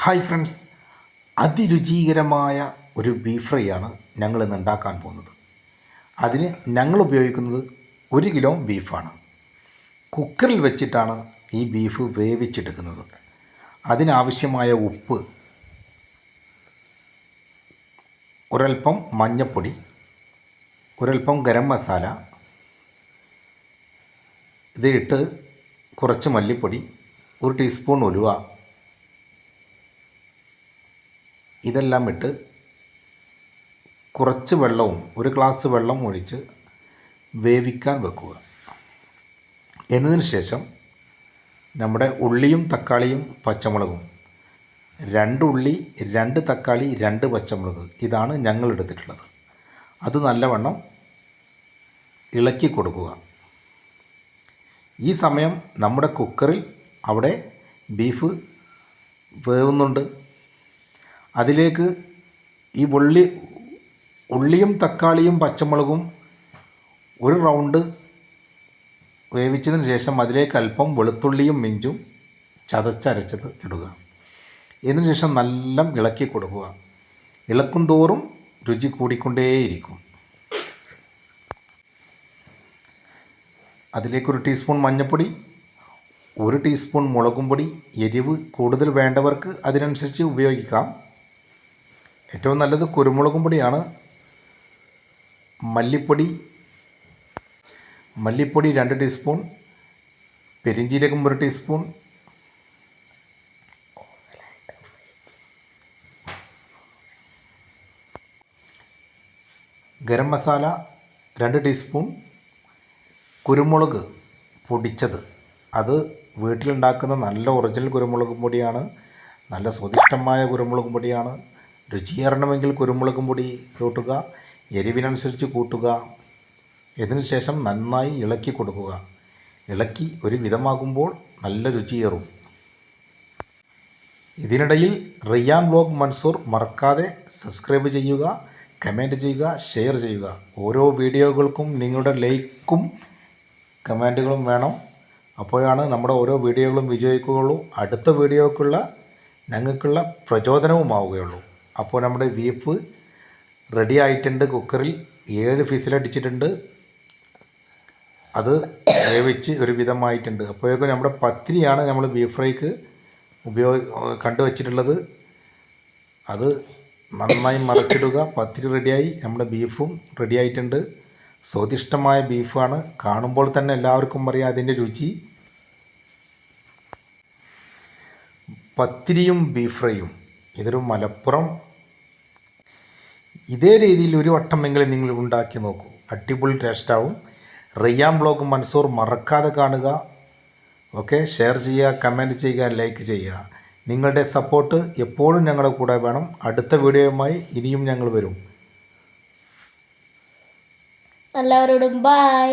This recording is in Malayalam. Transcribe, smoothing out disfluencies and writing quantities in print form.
ഹായ് ഫ്രണ്ട്സ്, അതിരുചികരമായ ഒരു ബീഫ് ഫ്രൈ ആണ് ഞങ്ങൾ ഇന്ന് ഉണ്ടാക്കാൻ പോകുന്നത്. അതിന് ഞങ്ങൾ ഉപയോഗിക്കുന്നത് 1 കിലോ ബീഫാണ്. കുക്കറിൽ വെച്ചിട്ടാണ് ഈ ബീഫ് വേവിച്ചെടുക്കുന്നത്. അതിനാവശ്യമായ ഉപ്പ്, ഒരൽപ്പം മഞ്ഞൾപ്പൊടി, ഒരൽപ്പം ഗരം മസാല, ഇതിട്ട് കുറച്ച് മല്ലിപ്പൊടി, 1 ടീസ്പൂൺ ഉലുവ, ഇതെല്ലാം ഇട്ട് കുറച്ച് വെള്ളവും 1 ഗ്ലാസ് വെള്ളം ഒഴിച്ച് വേവിക്കാൻ വെക്കുക. എന്നതിന് ശേഷം നമ്മുടെ ഉള്ളിയും തക്കാളിയും പച്ചമുളകും, 2 ഉള്ളി, 2 തക്കാളി, 2 പച്ചമുളക്, ഇതാണ് ഞങ്ങൾ എടുത്തിട്ടുള്ളത്. അത് നല്ലവണ്ണം ഇളക്കി കൊടുക്കുക. ഈ സമയം നമ്മുടെ കുക്കറിൽ അവിടെ ബീഫ് വേവുന്നുണ്ട്. അതിലേക്ക് ഈ ഉള്ളിയും തക്കാളിയും പച്ചമുളകും 1 റൗണ്ട് വേവിച്ചതിന് ശേഷം അതിലേക്ക് അല്പം വെളുത്തുള്ളിയും ഇഞ്ചും ചതച്ചരച്ചത് ഇടുക. ഇതിന് ശേഷം നല്ല ഇളക്കി കൊടുക്കുക. ഇളക്കും തോറും രുചി കൂടിക്കൊണ്ടേയിരിക്കും. അതിലേക്ക് 1 ടീസ്പൂൺ മഞ്ഞൾപ്പൊടി, 1 ടീസ്പൂൺ മുളകും പൊടി. എരിവ് കൂടുതൽ വേണ്ടവർക്ക് അതിനനുസരിച്ച് ഉപയോഗിക്കാം. ഏറ്റവും നല്ലത് കുരുമുളകും പൊടിയാണ്. മല്ലിപ്പൊടി 2 ടീസ്പൂൺ, പെരിഞ്ജീരകം 1 ടീസ്പൂൺ, ഗരം മസാല 2 ടീസ്പൂൺ, കുരുമുളക് പൊടിച്ചത്, അത് വീട്ടിലുണ്ടാക്കുന്ന നല്ല ഒറിജിനൽ കുരുമുളക് പൊടിയാണ്. നല്ല സ്വാദിഷ്ടമായ കുരുമുളക് പൊടിയാണ്. രുചിയേറണമെങ്കിൽ കുരുമുളക് പൊടി കൂട്ടുക, എരിവിനനുസരിച്ച് കൂട്ടുക. ഇതിന് ശേഷം നന്നായി ഇളക്കി കൊടുക്കുക. ഇളക്കി ഒരു വിധമാകുമ്പോൾ നല്ല രുചിയേറും. ഇതിനിടയിൽ റിയാൻ വ്ലോഗ് മൻസൂർ മറക്കാതെ സബ്സ്ക്രൈബ് ചെയ്യുക, കമൻറ്റ് ചെയ്യുക, ഷെയർ ചെയ്യുക. ഓരോ വീഡിയോകൾക്കും നിങ്ങളുടെ ലൈക്കും കമൻറ്റുകളും വേണം. അപ്പോഴാണ് നമ്മുടെ ഓരോ വീഡിയോകളും വിജയിക്കുകയുള്ളൂ. അടുത്ത വീഡിയോക്കുള്ള ഞങ്ങൾക്കുള്ള പ്രചോദനവുമാവുകയുള്ളൂ. അപ്പോൾ നമ്മുടെ ബീഫ് റെഡി ആയിട്ടുണ്ട്. കുക്കറിൽ 7 ഫിസിലടിച്ചിട്ടുണ്ട്. അത് വേവിച്ച് ഒരു വിധമായിട്ടുണ്ട്. അപ്പോഴേക്കും നമ്മുടെ പത്തിരിയാണ് നമ്മൾ ബീഫ് ഫ്രൈക്ക് കണ്ടുവച്ചിട്ടുള്ളത്. അത് നന്നായി മറച്ചിടുക. പത്തിരി റെഡിയായി, നമ്മുടെ ബീഫും റെഡി ആയിട്ടുണ്ട്. സ്വാദിഷ്ടമായ ബീഫാണ്. കാണുമ്പോൾ തന്നെ എല്ലാവർക്കും അറിയാം അതിൻ്റെ രുചി. പത്തിരിയും ബീഫ് ഫ്രൈയും ഇതൊരു മലപ്പുറം. ഇതേ രീതിയിൽ ഒരു വട്ടമെങ്കിലും നിങ്ങൾ ഉണ്ടാക്കി നോക്കൂ. അടിപൊളി ടേസ്റ്റാവും. റിയാൻ വ്ലോഗ് മൻസൂർ മറക്കാതെ കാണുക. ഓക്കെ, ഷെയർ ചെയ്യുക, കമൻറ്റ് ചെയ്യുക, ലൈക്ക് ചെയ്യുക. നിങ്ങളുടെ സപ്പോർട്ട് എപ്പോഴും ഞങ്ങളുടെ കൂടെ വേണം. അടുത്ത വീഡിയോയുമായി ഇനിയും ഞങ്ങൾ വരും. എല്ലാവരോടും ബൈ.